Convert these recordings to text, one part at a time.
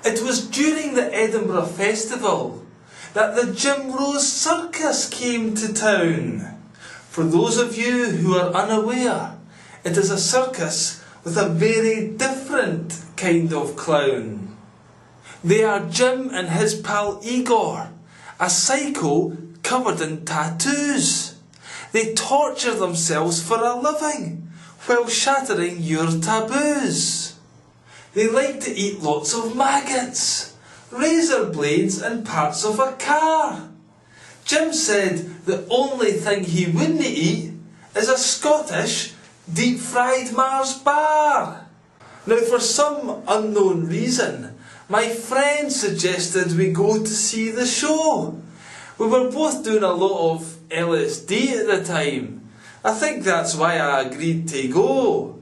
It was during the Edinburgh Festival that the Jim Rose Circus came to town. For those of you who are unaware, it is a circus with a very different kind of clown. They are Jim and his pal Igor, a psycho covered in tattoos. They torture themselves for a living while shattering your taboos. They like to eat lots of maggots, razor blades and parts of a car. Jim said the only thing he wouldn't eat is a Scottish deep-fried Mars bar. Now, for some unknown reason, my friend suggested we go to see the show. We were both doing a lot of LSD at the time. I think that's why I agreed to go.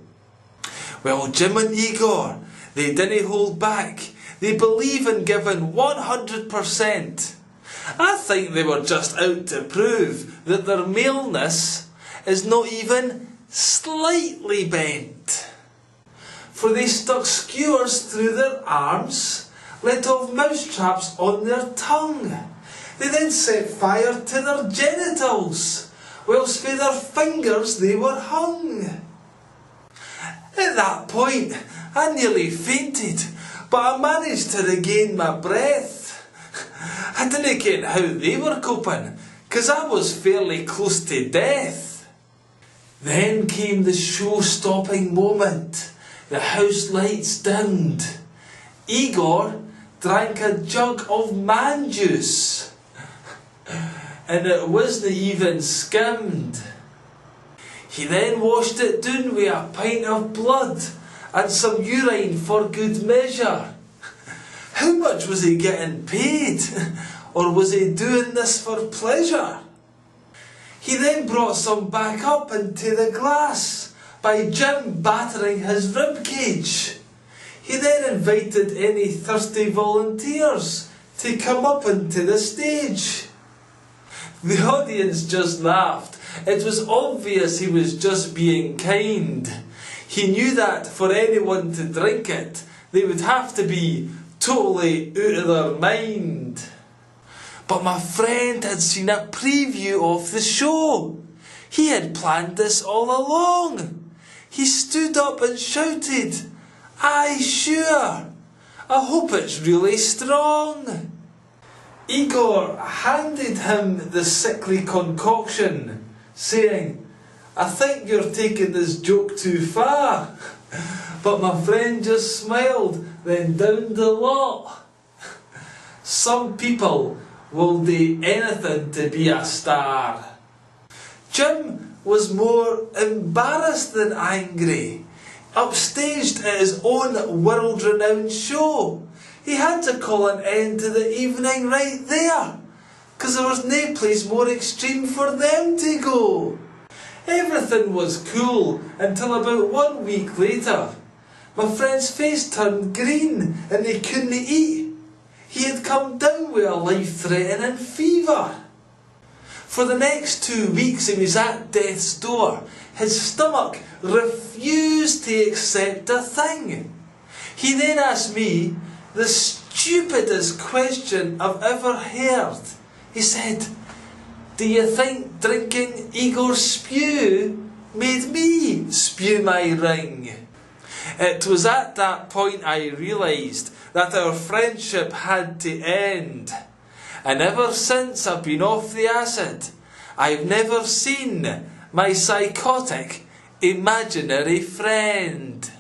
Well, Jim and Igor, they didn't hold back. They believe in giving 100%. I think they were just out to prove that their maleness is not even slightly bent. For they stuck skewers through their arms, let off mousetraps on their tongue. They then set fire to their genitals, whilst with their fingers they were hung. At that point, I nearly fainted, but I managed to regain my breath. I didn't get how they were coping, 'cause I was fairly close to death. Then came the show-stopping moment. The house lights dimmed. Igor drank a jug of man juice, and it wasn't even skimmed. He then washed it down with a pint of blood and some urine for good measure. How much was he getting paid? Or was he doing this for pleasure? He then brought some back up into the glass by Jim battering his ribcage. He then invited any thirsty volunteers to come up into the stage. The audience just laughed. It was obvious he was just being kind. He knew that for anyone to drink it, they would have to be totally out of their mind. But my friend had seen a preview of the show. He had planned this all along. He stood up and shouted, "Aye, sure. I hope it's really strong." Igor handed him the sickly concoction, saying, "I think you're taking this joke too far." But my friend just smiled, then downed the lot. Some people will do anything to be a star. Jim was more embarrassed than angry. Upstaged at his own world-renowned show, he had to call an end to the evening right there, 'cause there was no place more extreme for them to go. Everything was cool until about 1 week later. My friend's face turned green and he couldn't eat. He had come down with a life-threatening fever. For the next 2 weeks he was at death's door. His stomach refused to accept a thing. He then asked me the stupidest question I've ever heard. He said, "Do you think drinking Igor's spew made me spew my ring?" It was at that point I realised that our friendship had to end. And ever since I've been off the acid, I've never seen my psychotic imaginary friend.